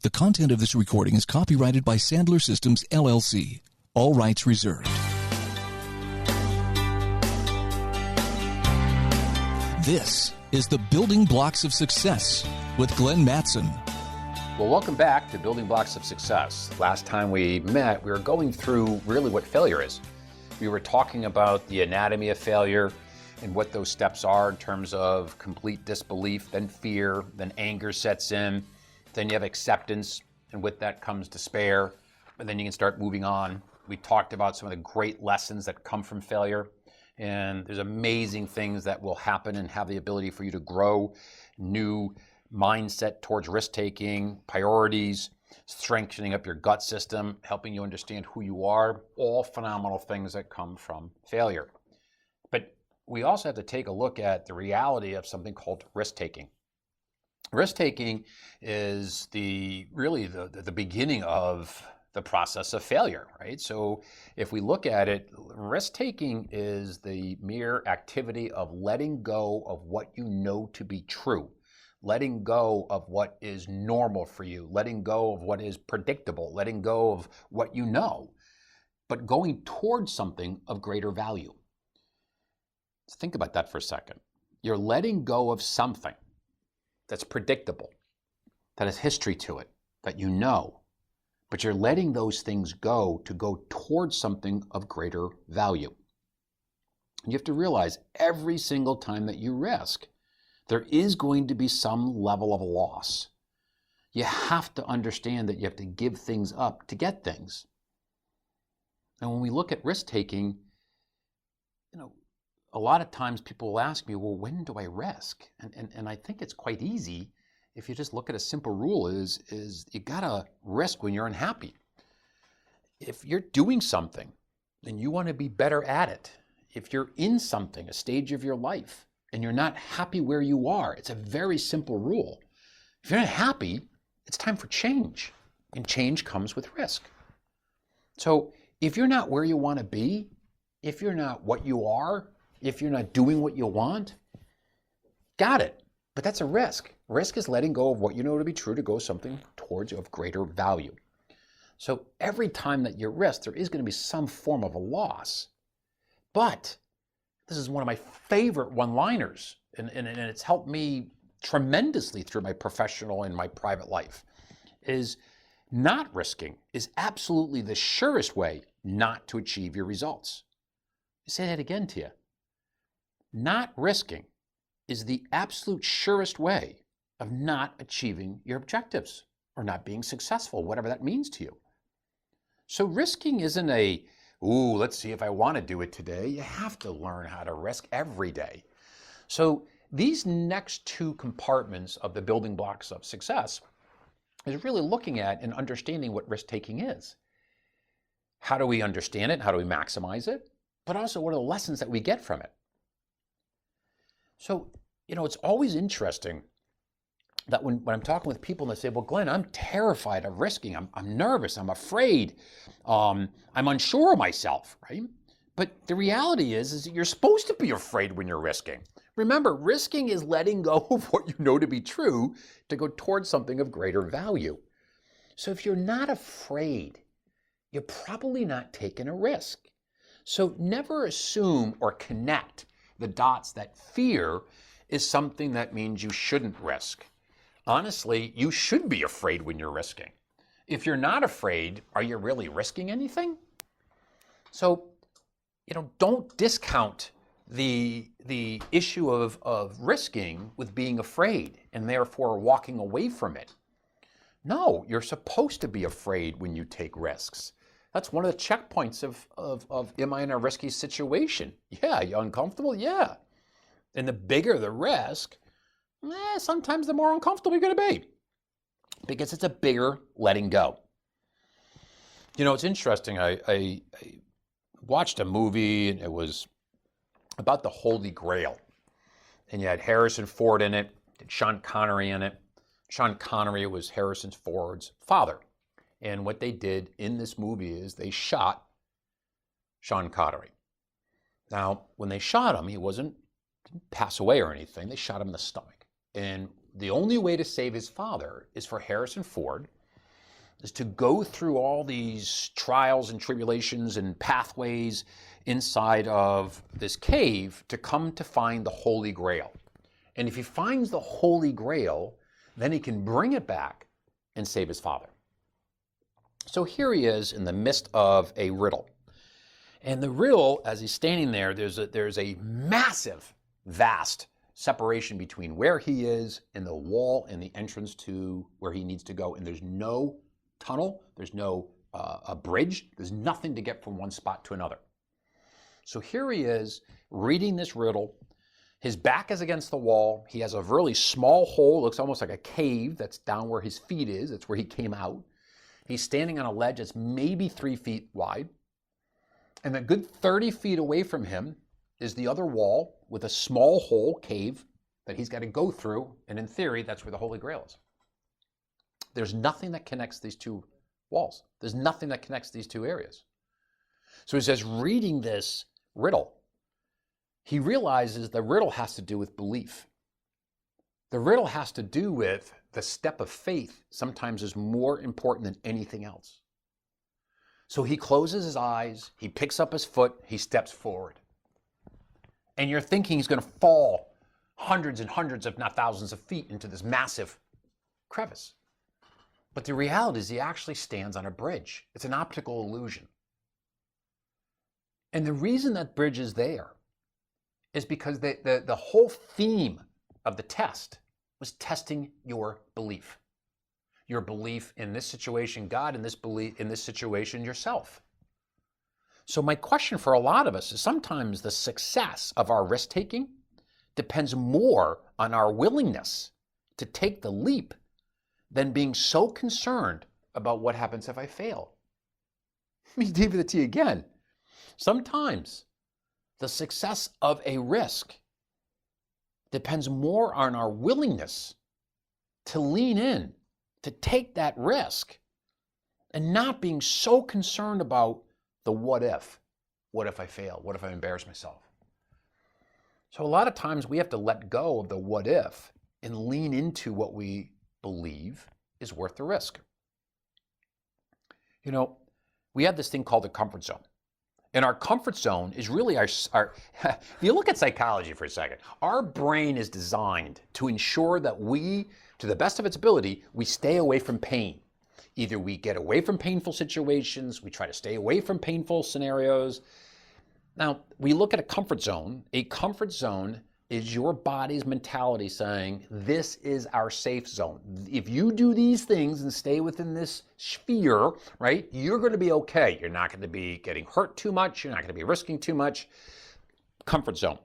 The content of this recording is copyrighted by Sandler Systems, LLC. All rights reserved. This is the Building Blocks of Success with Glenn Mattson. Well, welcome back to Building Blocks of Success. Last time we met, we were going through really what failure is. We were talking about the anatomy of failure and what those steps are in terms of complete disbelief, then fear, then anger sets in, then you have acceptance, and with that comes despair, and then you can start moving on. We talked about some of the great lessons that come from failure, and there's amazing things that will happen and have the ability for you to grow, new mindset towards risk-taking, priorities, strengthening up your gut system, helping you understand who you are, all phenomenal things that come from failure. But we also have to take a look at the reality of something called risk-taking. Risk-taking is really the beginning of the process of failure, right? So if we look at it, risk-taking is the mere activity of letting go of what you know to be true, letting go of what is normal for you, letting go of what is predictable, letting go of what you know, but going towards something of greater value. Let's think about that for a second. You're letting go of something that's predictable, that has history to it, that you know, but you're letting those things go to go towards something of greater value. And you have to realize every single time that you risk, there is going to be some level of a loss. You have to understand that you have to give things up to get things. And when we look at risk-taking, a lot of times people will ask me, well, when do I risk? And I think it's quite easy. If you just look at a simple rule is you gotta risk when you're unhappy. If you're doing something and you wanna be better at it, if you're in something, a stage of your life, and you're not happy where you are, it's a very simple rule. If you're not happy, it's time for change. And change comes with risk. So if you're not where you wanna be, if you're not what you are, if you're not doing what you want, got it. But that's a risk. Risk is letting go of what you know to be true to go something towards of greater value. So every time that you risk, there is going to be some form of a loss. But this is one of my favorite one-liners, and it's helped me tremendously through my professional and my private life, is not risking is absolutely the surest way not to achieve your results. I say that again to you. Not risking is the absolute surest way of not achieving your objectives or not being successful, whatever that means to you. So risking isn't let's see if I want to do it today. You have to learn how to risk every day. So these next two compartments of the building blocks of success is really looking at and understanding what risk-taking is. How do we understand it? How do we maximize it? But also, what are the lessons that we get from it? So, it's always interesting that when I'm talking with people and they say, well, Glenn, I'm terrified of risking. I'm nervous. I'm afraid. I'm unsure of myself, right? But the reality is that you're supposed to be afraid when you're risking. Remember, risking is letting go of what you know to be true to go towards something of greater value. So if you're not afraid, you're probably not taking a risk. So never assume or connect the dots that fear is something that means you shouldn't risk. Honestly, you should be afraid when you're risking. If you're not afraid, are you really risking anything? So, don't discount the issue of risking with being afraid and therefore walking away from it. No, you're supposed to be afraid when you take risks. That's one of the checkpoints of am I in a risky situation? Yeah, you uncomfortable? Yeah. And the bigger the risk, sometimes the more uncomfortable you're going to be because it's a bigger letting go. It's interesting. I watched a movie and it was about the Holy Grail. And you had Harrison Ford in it, Sean Connery in it. Sean Connery was Harrison Ford's father. And what they did in this movie is they shot Sean Connery. Now, when they shot him, he didn't pass away or anything. They shot him in the stomach. And the only way to save his father is for Harrison Ford is to go through all these trials and tribulations and pathways inside of this cave to come to find the Holy Grail. And if he finds the Holy Grail, then he can bring it back and save his father. So here he is in the midst of a riddle. And the riddle, as he's standing there, there's a massive, vast separation between where he is and the wall and the entrance to where he needs to go. And there's no tunnel, there's no a bridge, there's nothing to get from one spot to another. So here he is reading this riddle. His back is against the wall. He has a really small hole, looks almost like a cave that's down where his feet is. That's where he came out. He's standing on a ledge that's maybe 3 feet wide. And a good 30 feet away from him is the other wall with a small hole, cave, that he's got to go through. And in theory, that's where the Holy Grail is. There's nothing that connects these two walls. There's nothing that connects these two areas. So he says, reading this riddle, he realizes the riddle has to do with belief. The riddle has to do with the step of faith sometimes is more important than anything else. So he closes his eyes, he picks up his foot, he steps forward. And you're thinking he's going to fall hundreds and hundreds, if not thousands of feet into this massive crevice. But the reality is he actually stands on a bridge. It's an optical illusion. And the reason that bridge is there is because the whole theme of the test was testing your belief. Your belief in this situation, God, in this belief, in this situation, yourself. So my question for a lot of us is sometimes the success of our risk-taking depends more on our willingness to take the leap than being so concerned about what happens if I fail. Let me give it to you again. Sometimes the success of a risk depends more on our willingness to lean in, to take that risk, and not being so concerned about the what if. What if I fail? What if I embarrass myself? So a lot of times we have to let go of the what if and lean into what we believe is worth the risk. You know, we have this thing called the comfort zone. And our comfort zone is really our if you look at psychology for a second, our brain is designed to ensure that we, to the best of its ability, we stay away from pain. Either we get away from painful situations, we try to stay away from painful scenarios. Now, we look at a comfort zone. A comfort zone is your body's mentality saying, this is our safe zone. If you do these things and stay within this sphere, right, you're going to be okay. You're not going to be getting hurt too much. You're not going to be risking too much. Comfort zone.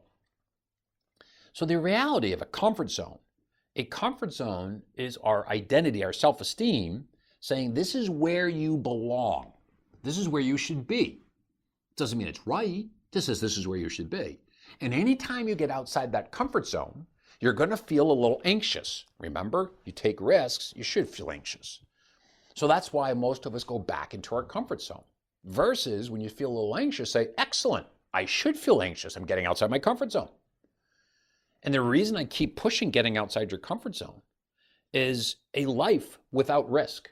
So the reality of a comfort zone is our identity, our self-esteem, saying this is where you belong. This is where you should be. Doesn't mean it's right. Just says this is where you should be. And anytime you get outside that comfort zone, you're going to feel a little anxious. Remember, you take risks, you should feel anxious. So that's why most of us go back into our comfort zone. Versus when you feel a little anxious, say, excellent, I should feel anxious. I'm getting outside my comfort zone. And the reason I keep pushing getting outside your comfort zone is a life without risk,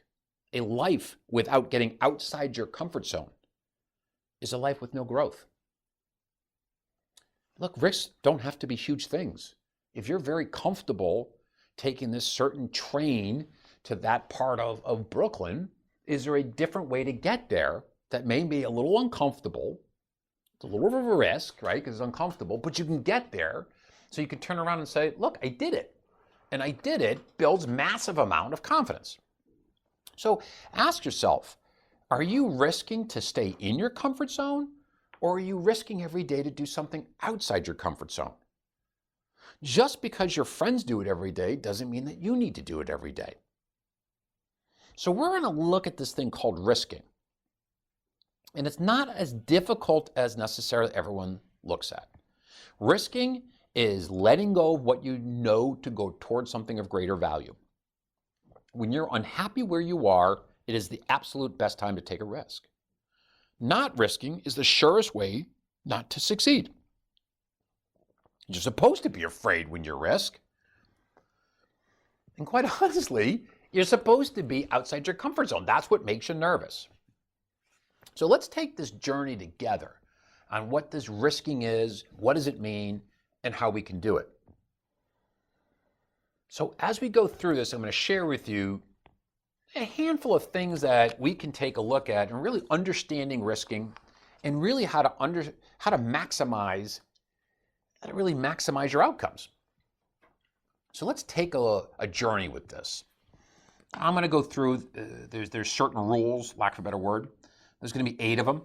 a life without getting outside your comfort zone is a life with no growth. Look, risks don't have to be huge things. If you're very comfortable taking this certain train to that part of Brooklyn, is there a different way to get there that may be a little uncomfortable? It's a little bit of a risk, right? Because it's uncomfortable, but you can get there so you can turn around and say, look, I did it. And I did it builds massive amount of confidence. So ask yourself, are you risking to stay in your comfort zone? Or are you risking every day to do something outside your comfort zone? Just because your friends do it every day doesn't mean that you need to do it every day. So we're going to look at this thing called risking. And it's not as difficult as necessarily everyone looks at. Risking is letting go of what you know to go towards something of greater value. When you're unhappy where you are, it is the absolute best time to take a risk. Not risking is the surest way not to succeed. You're supposed to be afraid when you risk. And quite honestly, You're supposed to be outside your comfort zone. That's what makes you nervous. So let's take this journey together on what this risking is, what does it mean, and how we can do it. So as we go through this, I'm going to share with you a handful of things that we can take a look at and really understanding risking and really how to maximize your outcomes. So let's take a journey with this. I'm going to go through, there's certain rules, lack of a better word. There's going to be 8 of them.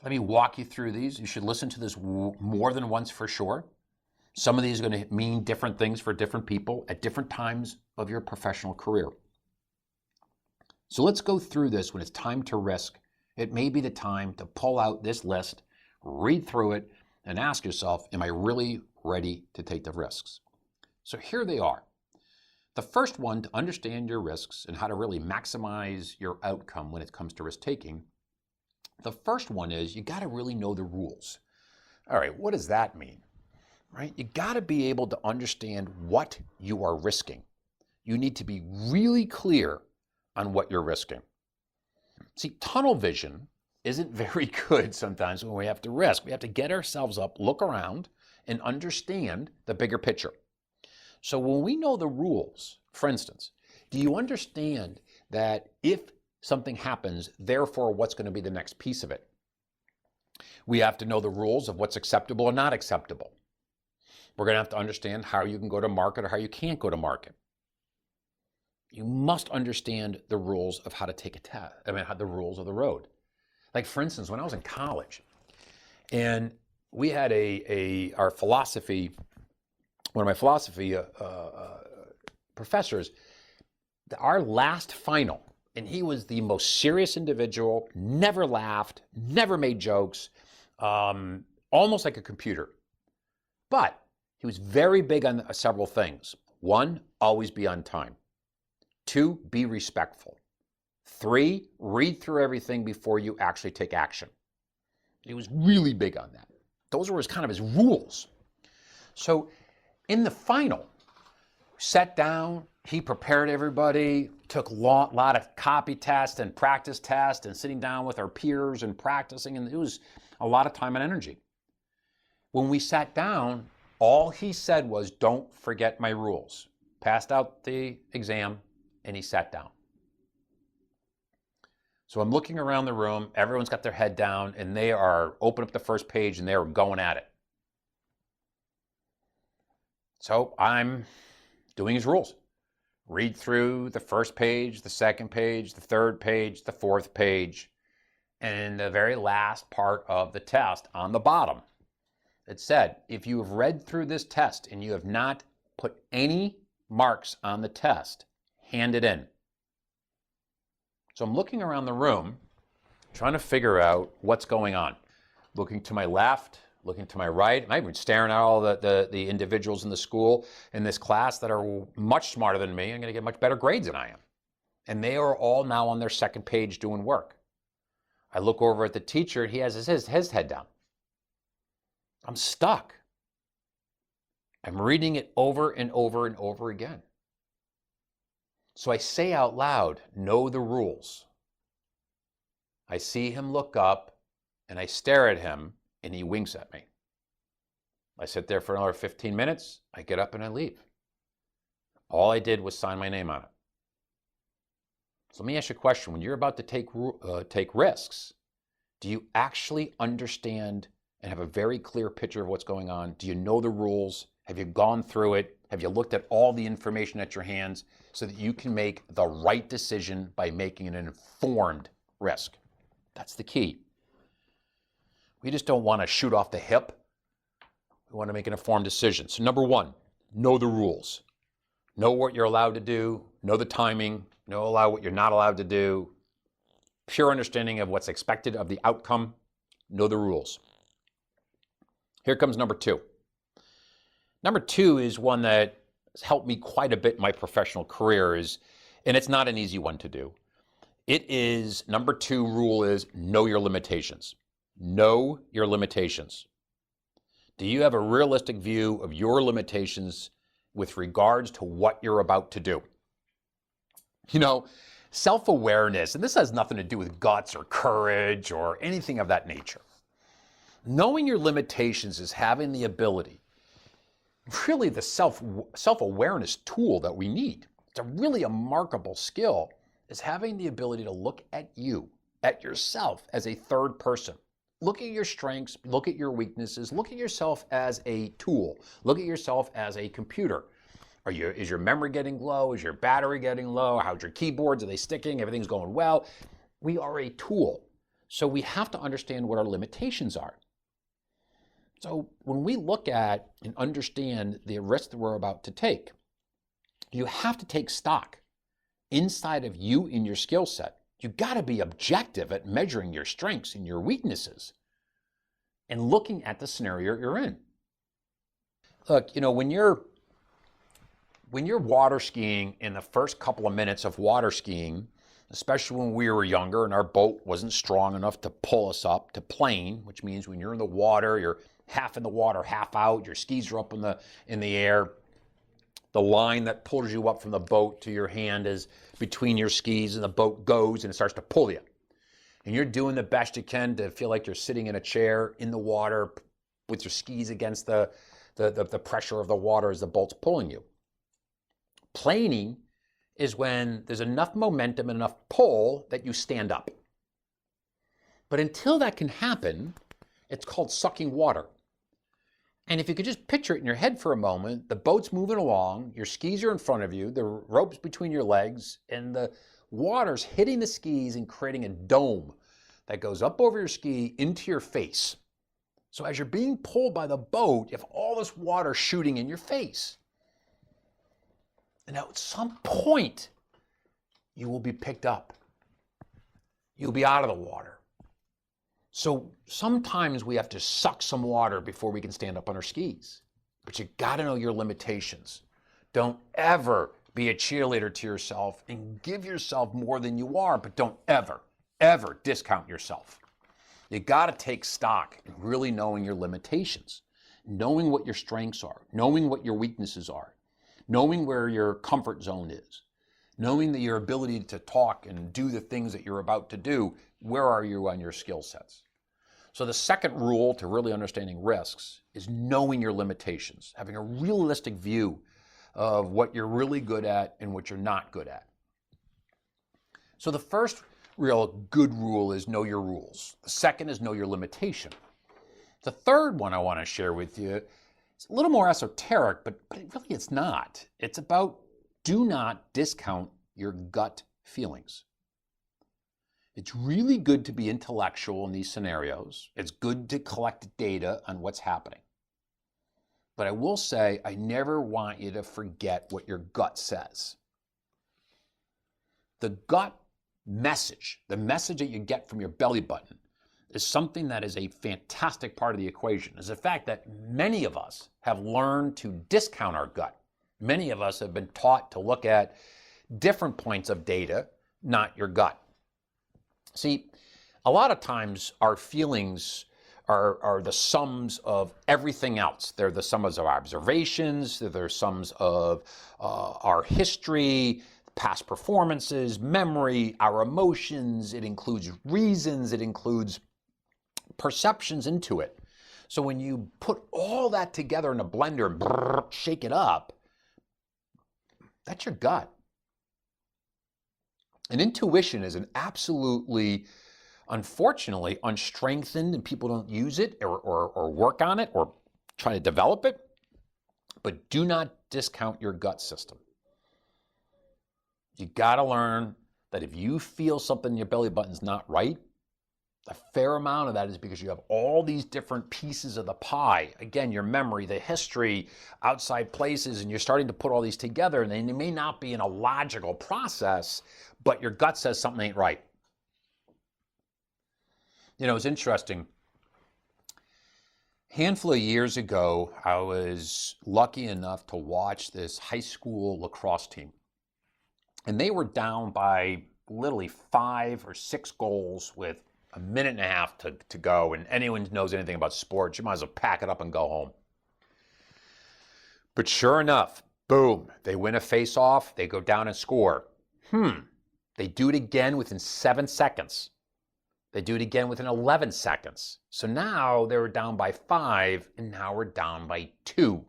Let me walk you through these. You should listen to this more than once for sure. Some of these are going to mean different things for different people at different times of your professional career. So let's go through this. When it's time to risk, it may be the time to pull out this list, read through it, and ask yourself, am I really ready to take the risks? So here they are. The first one, to understand your risks and how to really maximize your outcome when it comes to risk taking. The first one is you got to really know the rules. All right, what does that mean? Right? You got to be able to understand what you are risking. You need to be really clear on what you're risking. See, tunnel vision isn't very good sometimes when we have to risk. We have to get ourselves up, look around, and understand the bigger picture. So when we know the rules, for instance, do you understand that if something happens, therefore what's going to be the next piece of it? We have to know the rules of what's acceptable and not acceptable. We're going to have to understand how you can go to market or how you can't go to market. You must understand the rules of how to take a test. The rules of the road. Like for instance, when I was in college, and we had our philosophy, one of my philosophy professors, our last final, and he was the most serious individual, never laughed, never made jokes, almost like a computer. But he was very big on several things. 1, always be on time. 2, be respectful. 3, read through everything before you actually take action. He was really big on that. Those were kind of his rules. So in the final, sat down, he prepared everybody, took a lot of copy tests and practice tests and sitting down with our peers and practicing, and it was a lot of time and energy. When we sat down, all he said was, don't forget my rules. Passed out the exam, and he sat down. So I'm looking around the room, everyone's got their head down, and they are open up the first page and they are going at it. So I'm doing his rules. Read through the first page, the second page, the third page, the fourth page, and the very last part of the test on the bottom. It said, if you have read through this test and you have not put any marks on the test, hand it in. So I'm looking around the room, trying to figure out what's going on. Looking to my left, looking to my right. I'm even staring at all the individuals in the school, in this class that are much smarter than me and going to get much better grades than I am. And they are all now on their second page doing work. I look over at the teacher and he has his head down. I'm stuck. I'm reading it over and over and over again. So I say out loud, know the rules. I see him look up and I stare at him and he winks at me. I sit there for another 15 minutes. I get up and I leave. All I did was sign my name on it. So let me ask you a question. When you're about to take risks, do you actually understand and have a very clear picture of what's going on? Do you know the rules? Have you gone through it? Have you looked at all the information at your hands so that you can make the right decision by making an informed risk? That's the key. We just don't want to shoot off the hip. We want to make an informed decision. So number 1, know the rules. Know what you're allowed to do. Know the timing. Know what you're not allowed to do. Pure understanding of what's expected of the outcome. Know the rules. Here comes number 2. Number 2 is one that has helped me quite a bit in my professional career, and it's not an easy one to do. It is, number 2 rule is know your limitations. Know your limitations. Do you have a realistic view of your limitations with regards to what you're about to do? You know, self-awareness, and this has nothing to do with guts or courage or anything of that nature. Knowing your limitations is having the ability, really the self-awareness tool that we need. It's a really a remarkable skill, is having the ability to look at you, at yourself as a third person. Look at your strengths, look at your weaknesses, look at yourself as a tool, look at yourself as a computer. Is your memory getting low? Is your battery getting low? How's your keyboards? Are they sticking? Everything's going well. We are a tool. So we have to understand what our limitations are. So when we look at and understand the risk that we're about to take, you have to take stock inside of you and your skill set. You got to be objective at measuring your strengths and your weaknesses and looking at the scenario you're in. Look, you know, when you're water skiing, in the first couple of minutes of water skiing, especially when we were younger and our boat wasn't strong enough to pull us up to plane, which means when you're in the water, you're half in the water, half out, your skis are up in the air. The line that pulls you up from the boat to your hand is between your skis, and the boat goes and it starts to pull you. And you're doing the best you can to feel like you're sitting in a chair in the water with your skis against the pressure of the water as the boat's pulling you. Planing is when there's enough momentum and enough pull that you stand up. But until that can happen, it's called sucking water. And if you could just picture it in your head for a moment, the boat's moving along, your skis are in front of you, the rope's between your legs, and the water's hitting the skis and creating a dome that goes up over your ski into your face. So as you're being pulled by the boat, you have all this water shooting in your face. And at some point, you will be picked up. You'll be out of the water. So sometimes we have to suck some water before we can stand up on our skis. But you got to know your limitations. Don't ever be a cheerleader to yourself and give yourself more than you are, but don't ever, ever discount yourself. You got to take stock in really knowing your limitations, knowing what your strengths are, knowing what your weaknesses are, knowing where your comfort zone is, knowing that your ability to talk and do the things that you're about to do, where are you on your skill sets? So the second rule to really understanding risks is knowing your limitations, having a realistic view of what you're really good at and what you're not good at. So the first real good rule is know your rules. The second is know your limitation. The third one I want to share with you, it's a little more esoteric, but really it's not. It's about do not discount your gut feelings. It's really good to be intellectual in these scenarios. It's good to collect data on what's happening. But I will say, I never want you to forget what your gut says. The gut message, the message that you get from your belly button, is something that is a fantastic part of the equation. Is the fact that many of us have learned to discount our gut. Many of us have been taught to look at different points of data, not your gut. See, a lot of times our feelings are the sums of everything else. They're the sums of our observations, they're sums of our history, past performances, memory, our emotions. It includes reasons, it includes perceptions into it. So when you put all that together in a blender and shake it up, that's your gut. And intuition is an absolutely, unfortunately, unstrengthened, and people don't use it or work on it or try to develop it. But do not discount your gut system. You got to learn that if you feel something in your belly button's not right, a fair amount of that is because you have all these different pieces of the pie. Again, your memory, the history, outside places, and you're starting to put all these together, and they may not be in a logical process, but your gut says something ain't right. You know, it's interesting. A handful of years ago, I was lucky enough to watch this high school lacrosse team. And they were down by literally 5 or 6 goals with a minute and a half to go. And anyone who knows anything about sports, you might as well pack it up and go home. But sure enough, boom, they win a face-off, they go down and score. They do it again within 7 seconds. They do it again within 11 seconds. So now they were down by 5, and now we're down by 2.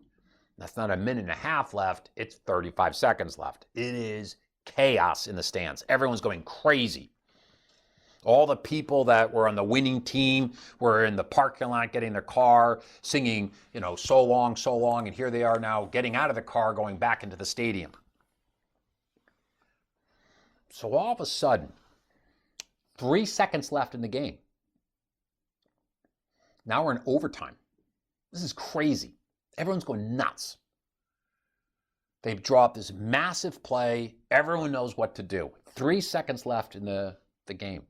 That's not a minute and a half left. It's 35 seconds left. It is chaos in the stands. Everyone's going crazy. All the people that were on the winning team were in the parking lot getting their car, singing, so long, so long. And here they are now getting out of the car, going back into the stadium. So all of a sudden, 3 seconds left in the game. Now we're in overtime. This is crazy. Everyone's going nuts. They draw up this massive play. Everyone knows what to do. 3 seconds left in the game.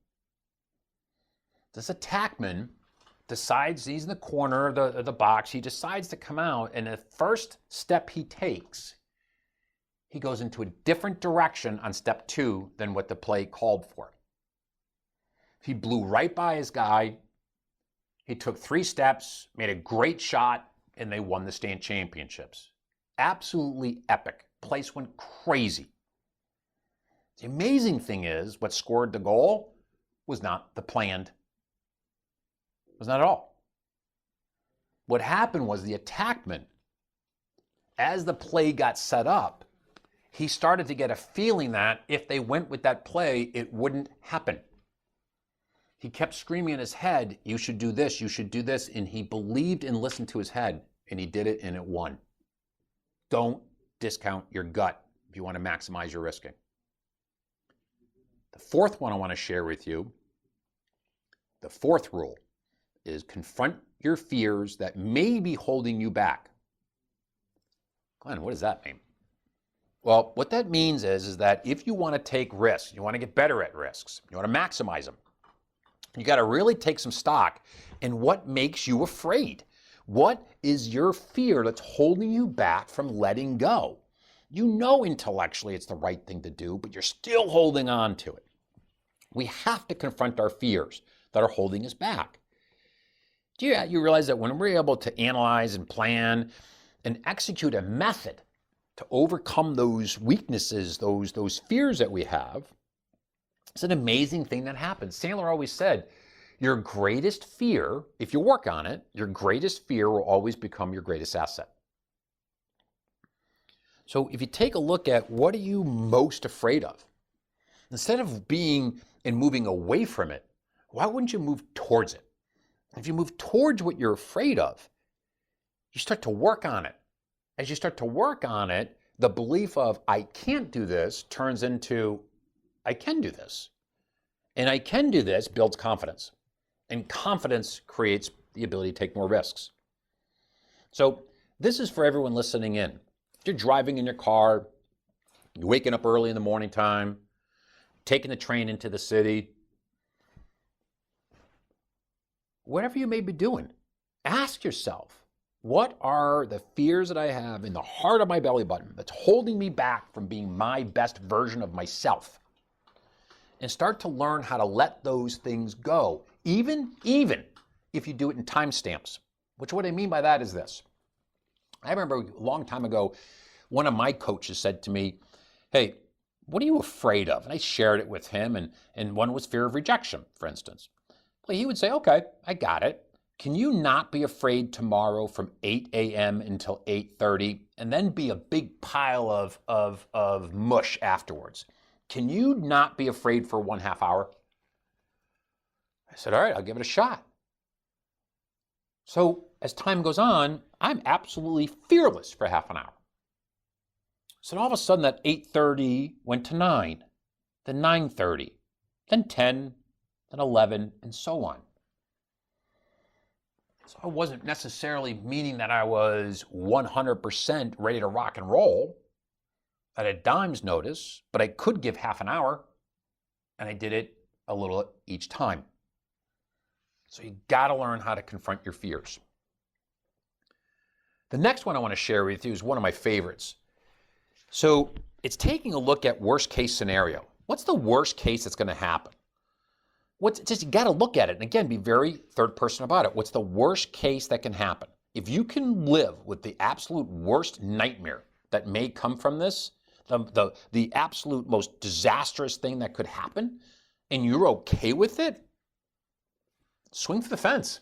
This attackman decides, he's in the corner of the box, he decides to come out, and the first step he takes, he goes into a different direction on step 2 than what the play called for. He blew right by his guy. He took 3 steps, made a great shot, and they won the state championships. Absolutely epic. Place went crazy. The amazing thing is, what scored the goal was not the planned. It was not at all. What happened was the attackman, as the play got set up, he started to get a feeling that if they went with that play, it wouldn't happen. He kept screaming in his head, you should do this, you should do this, and he believed and listened to his head, and he did it, and it won. Don't discount your gut if you want to maximize your risking. The fourth one I want to share with you, the fourth rule, is confront your fears that may be holding you back. Glenn, what does that mean? Well, what that means is that if you want to take risks, you want to get better at risks, you want to maximize them, you got to really take some stock in what makes you afraid. What is your fear that's holding you back from letting go? You know intellectually it's the right thing to do, but you're still holding on to it. We have to confront our fears that are holding us back. Do you realize that when we're able to analyze and plan and execute a method to overcome those weaknesses, those fears that we have, it's an amazing thing that happens. Sandler always said, your greatest fear, if you work on it, your greatest fear will always become your greatest asset. So if you take a look at what are you most afraid of, instead of being and moving away from it, why wouldn't you move towards it? If you move towards what you're afraid of, you start to work on it. As you start to work on it, the belief of I can't do this turns into I can do this. And I can do this builds confidence. And confidence creates the ability to take more risks. So this is for everyone listening in. If you're driving in your car, you're waking up early in the morning time, taking the train into the city, whatever you may be doing, ask yourself, what are the fears that I have in the heart of my belly button that's holding me back from being my best version of myself? And start to learn how to let those things go, even if you do it in timestamps. Which what I mean by that is this. I remember a long time ago, one of my coaches said to me, hey, what are you afraid of? And I shared it with him, and one was fear of rejection, for instance. Well, he would say, okay, I got it. Can you not be afraid tomorrow from 8 a.m. until 8:30 and then be a big pile of mush afterwards? Can you not be afraid for 1/2 hour? I said, all right, I'll give it a shot. So as time goes on, I'm absolutely fearless for 1/2 hour. So all of a sudden that 8:30 went to 9, then 9:30, then 10, then 11, and so on. So I wasn't necessarily meaning that I was 100% ready to rock and roll at a dime's notice, but I could give 1/2 hour, and I did it a little each time. So you got to learn how to confront your fears. The next one I want to share with you is one of my favorites. So it's taking a look at worst case scenario. What's the worst case that's going to happen? You got to look at it, and again, be very third person about it. What's the worst case that can happen? If you can live with the absolute worst nightmare that may come from this, the absolute most disastrous thing that could happen, and you're okay with it, swing for the fence,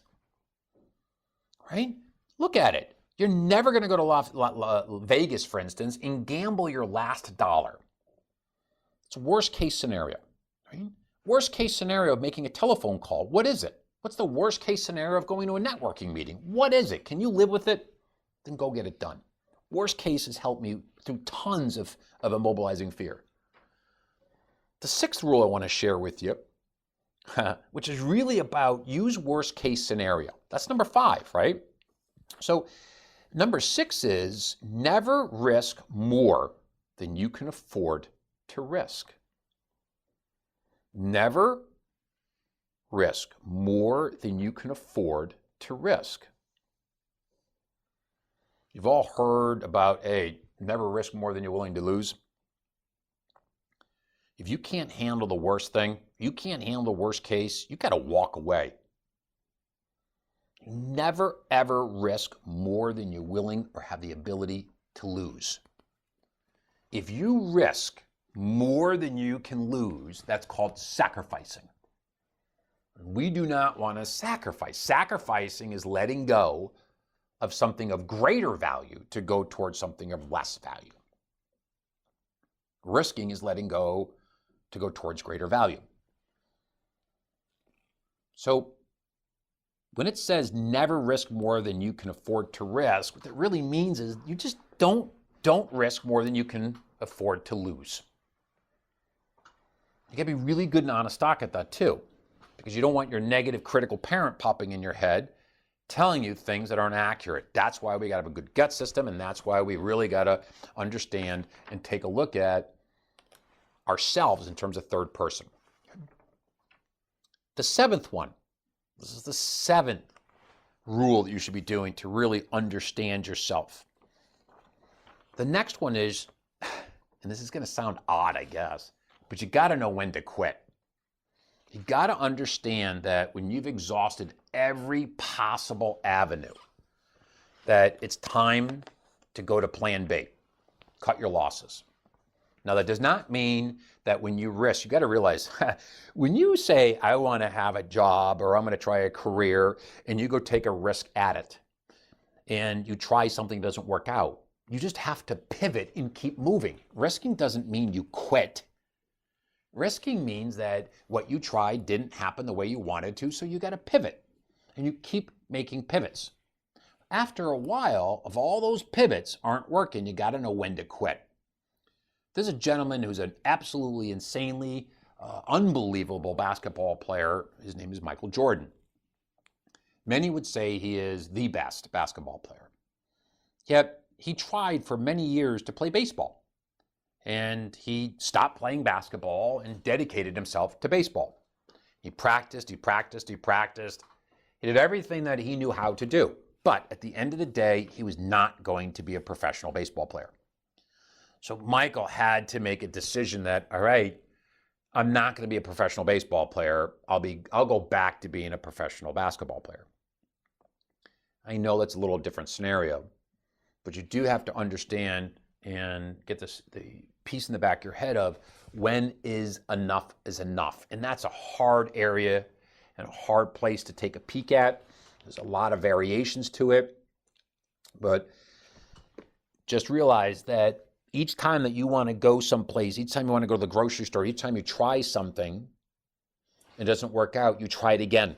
right? Look at it. You're never going to go to Vegas, for instance, and gamble your last dollar. It's a worst case scenario, right? Worst case scenario of making a telephone call. What is it? What's the worst case scenario of going to a networking meeting? What is it? Can you live with it? Then go get it done. Worst case has helped me through tons of immobilizing fear. The sixth rule I want to share with you, which is really about use worst case scenario. That's number 5, right? So number 6 is never risk more than you can afford to risk. Never risk more than you can afford to risk. You've all heard about, hey, never risk more than you're willing to lose. If you can't handle the worst thing, you can't handle the worst case, you got to walk away. Never, ever risk more than you're willing or have the ability to lose. If you risk more than you can lose, that's called sacrificing. We do not want to sacrifice. Sacrificing is letting go of something of greater value to go towards something of less value. Risking is letting go to go towards greater value. So when it says never risk more than you can afford to risk, what it really means is you just don't risk more than you can afford to lose. You gotta be really good and honest stock at that too, because you don't want your negative critical parent popping in your head telling you things that aren't accurate. That's why we gotta have a good gut system, and that's why we really gotta understand and take a look at ourselves in terms of third person. The 7th one, this is the 7th rule that you should be doing to really understand yourself. The next one is, and this is going to sound odd, I guess, but you got to know when to quit. You got to understand that when you've exhausted every possible avenue, that it's time to go to plan B. Cut your losses. Now, that does not mean that when you risk, you got to realize, when you say, I want to have a job or I'm going to try a career, and you go take a risk at it, and you try something that doesn't work out, you just have to pivot and keep moving. Risking doesn't mean you quit. Risking means that what you tried didn't happen the way you wanted to, so you got to pivot, and you keep making pivots. After a while, if all those pivots aren't working, you got to know when to quit. There's a gentleman who's an absolutely insanely unbelievable basketball player. His name is Michael Jordan. Many would say he is the best basketball player. Yet he tried for many years to play baseball. And he stopped playing basketball and dedicated himself to baseball. He practiced. He did everything that he knew how to do. But at the end of the day, he was not going to be a professional baseball player. So Michael had to make a decision that, all right, I'm not going to be a professional baseball player. I'll go back to being a professional basketball player. I know that's a little different scenario, but you do have to understand and get the piece in the back of your head of when is enough. And that's a hard area and a hard place to take a peek at. There's a lot of variations to it, but just realize that each time that you want to go someplace, each time you want to go to the grocery store, each time you try something and it doesn't work out, you try it again.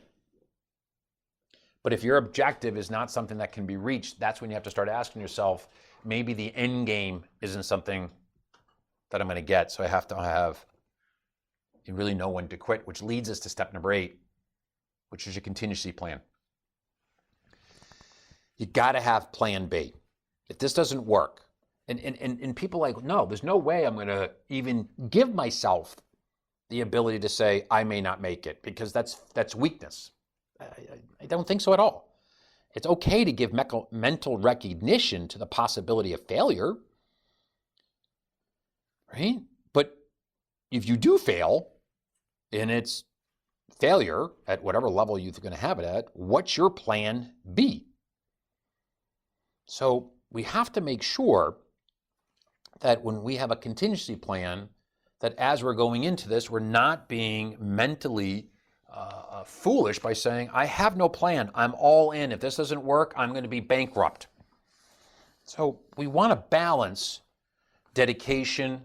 But if your objective is not something that can be reached, that's when you have to start asking yourself, maybe the end game isn't something that I'm going to get. So I have to you really know when to quit, which leads us to step number 8, which is your contingency plan. You got to have plan B. If this doesn't work, and people are like, no, there's no way I'm going to even give myself the ability to say I may not make it, because that's weakness. I don't think so at all. It's okay to give mental recognition to the possibility of failure, right? But if you do fail, and it's failure at whatever level you're going to have it at, what's your plan B? So we have to make sure that when we have a contingency plan, that as we're going into this, we're not being mentally foolish by saying, I have no plan, I'm all in. If this doesn't work, I'm going to be bankrupt. So we want to balance dedication,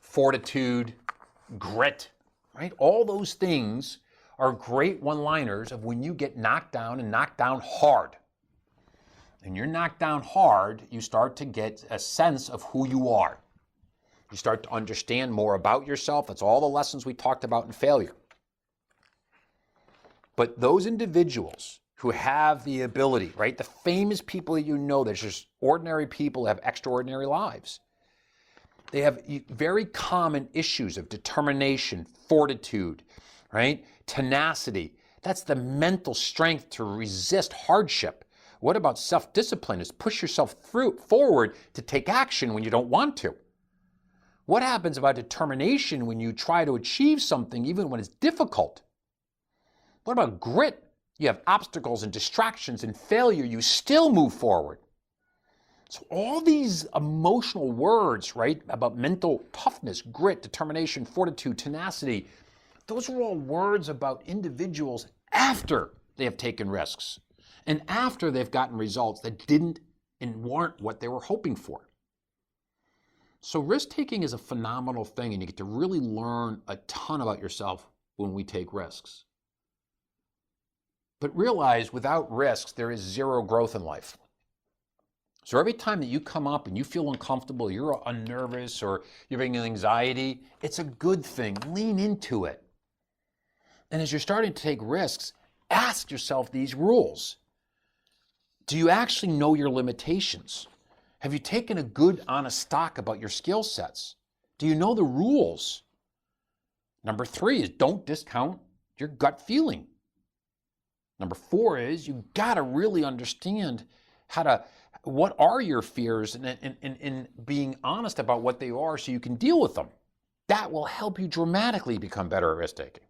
fortitude, grit, right? All those things are great one-liners of when you get knocked down and knocked down hard. And you're knocked down hard, you start to get a sense of who you are. You start to understand more about yourself. That's all the lessons we talked about in failure. But those individuals who have the ability, right, the famous people that you know, there's just ordinary people who have extraordinary lives. They have very common issues of determination, fortitude, right, tenacity. That's the mental strength to resist hardship. What about self-discipline? Is push yourself forward to take action when you don't want to. What happens about determination when you try to achieve something even when it's difficult? What about grit? You have obstacles and distractions and failure, you still move forward. So all these emotional words, right, about mental toughness, grit, determination, fortitude, tenacity, those are all words about individuals after they have taken risks and after they've gotten results that didn't and weren't what they were hoping for. So risk-taking is a phenomenal thing, and you get to really learn a ton about yourself when we take risks. But realize without risks, there is zero growth in life. So every time that you come up and you feel uncomfortable, you're nervous, or you're having anxiety, it's a good thing. Lean into it. And as you're starting to take risks, ask yourself these rules. Do you actually know your limitations? Have you taken a good, honest stock about your skill sets? Do you know the rules? Number 3 is don't discount your gut feeling. Number 4 is you got to really understand what are your fears and being honest about what they are so you can deal with them. That will help you dramatically become better at risk taking.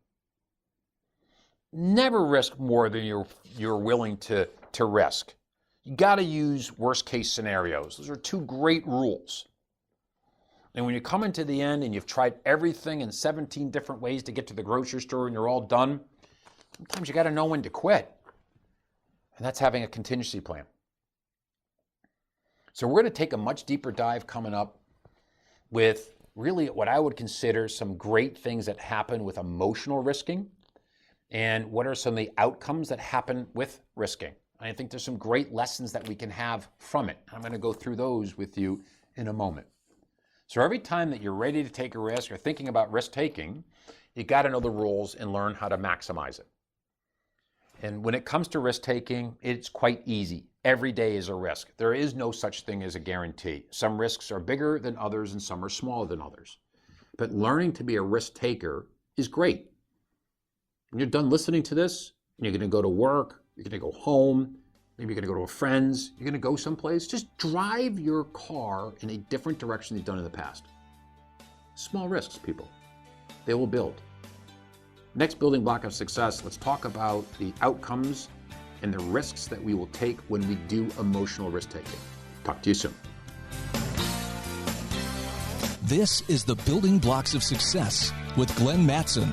Never risk more than you're willing to risk. You got to use worst case scenarios. Those are 2 great rules. And when you come into the end and you've tried everything in 17 different ways to get to the grocery store and you're all done, sometimes you got to know when to quit. And that's having a contingency plan. So we're going to take a much deeper dive coming up with really what I would consider some great things that happen with emotional risking and what are some of the outcomes that happen with risking. I think there's some great lessons that we can have from it. I'm going to go through those with you in a moment. So every time that you're ready to take a risk or thinking about risk taking, you got to know the rules and learn how to maximize it. And when it comes to risk taking, it's quite easy. Every day is a risk. There is no such thing as a guarantee. Some risks are bigger than others and some are smaller than others. But learning to be a risk taker is great. When you're done listening to this, and you're going to go to work, you're going to go home, maybe you're going to go to a friend's, you're going to go someplace, just drive your car in a different direction than you've done in the past. Small risks, people. They will build. Next building block of success, let's talk about the outcomes and the risks that we will take when we do emotional risk taking. Talk to you soon. This is the Building Blocks of Success with Glenn Mattson.